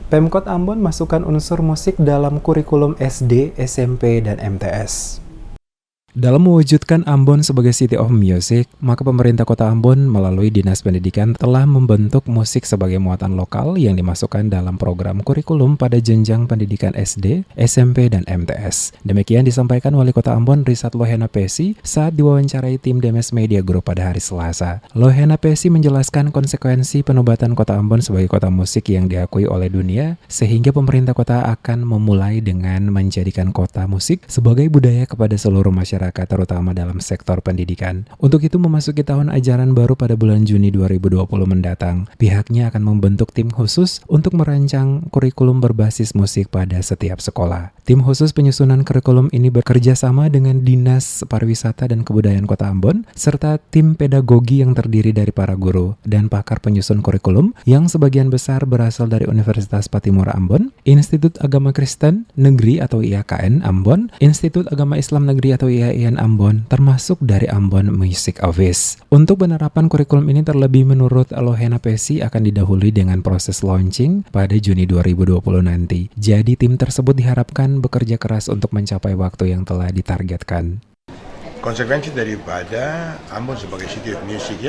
Pemkot Ambon masukkan unsur musik dalam kurikulum SD, SMP, dan MTS. Dalam mewujudkan Ambon sebagai City of Music, maka pemerintah Kota Ambon melalui Dinas Pendidikan telah membentuk musik sebagai muatan lokal yang dimasukkan dalam program kurikulum pada jenjang pendidikan SD, SMP, dan MTS. Demikian disampaikan Wali Kota Ambon Risat Lohena Pesi saat diwawancarai tim Demes Media Group pada hari Selasa. Lohena Pesi menjelaskan konsekuensi penobatan Kota Ambon sebagai kota musik yang diakui oleh dunia, sehingga pemerintah kota akan memulai dengan menjadikan kota musik sebagai budaya kepada seluruh masyarakat, terutama dalam sektor pendidikan. Untuk itu memasuki tahun ajaran baru pada bulan Juni 2020 mendatang, pihaknya akan membentuk tim khusus untuk merancang kurikulum berbasis musik pada setiap sekolah. Tim khusus penyusunan kurikulum ini bekerja sama dengan Dinas Pariwisata dan Kebudayaan Kota Ambon, serta tim pedagogi yang terdiri dari para guru dan pakar penyusun kurikulum yang sebagian besar berasal dari Universitas Patimura Ambon, Institut Agama Kristen Negeri atau IAKN Ambon, Institut Agama Islam Negeri atau IAIN Ambon, termasuk dari Ambon Music Office. Untuk penerapan kurikulum ini terlebih menurut Lohena Pesi akan didahului dengan proses launching pada Juni 2020 nanti. Jadi tim tersebut diharapkan bekerja keras untuk mencapai waktu yang telah ditargetkan. Konsekuensi daripada Ambon sebagai City of Music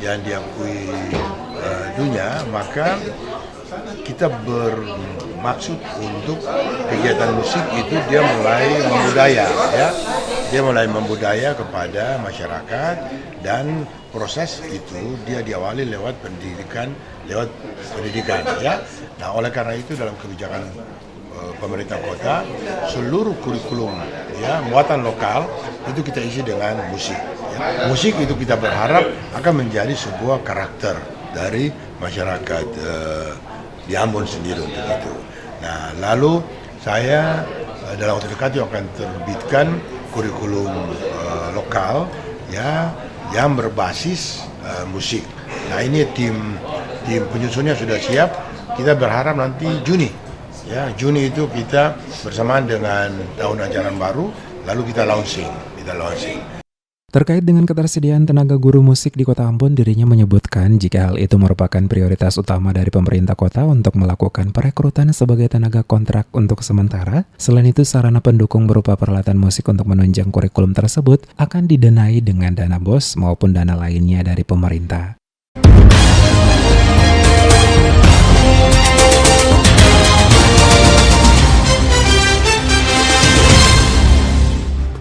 yang diakui dunia, maka kita bermaksud untuk kegiatan musik itu dia mulai membudaya dia mulai membudaya kepada masyarakat, dan proses itu dia diawali lewat pendidikan Nah, oleh karena itu dalam kebijakan pemerintah kota, seluruh kurikulum muatan lokal itu kita isi dengan musik. Musik itu kita berharap akan menjadi sebuah karakter dari masyarakat di Ambon sendiri untuk itu. Nah, lalu saya dalam waktu dekat akan terbitkan kurikulum lokal yang berbasis musik. Nah, ini tim penyusunnya sudah siap. Kita berharap nanti Juni itu kita bersamaan dengan tahun ajaran baru, lalu kita launching. Terkait dengan ketersediaan tenaga guru musik di Kota Ambon, dirinya menyebutkan jika hal itu merupakan prioritas utama dari pemerintah kota untuk melakukan perekrutan sebagai tenaga kontrak untuk sementara. Selain itu, sarana pendukung berupa peralatan musik untuk menunjang kurikulum tersebut akan didanai dengan dana BOS maupun dana lainnya dari pemerintah.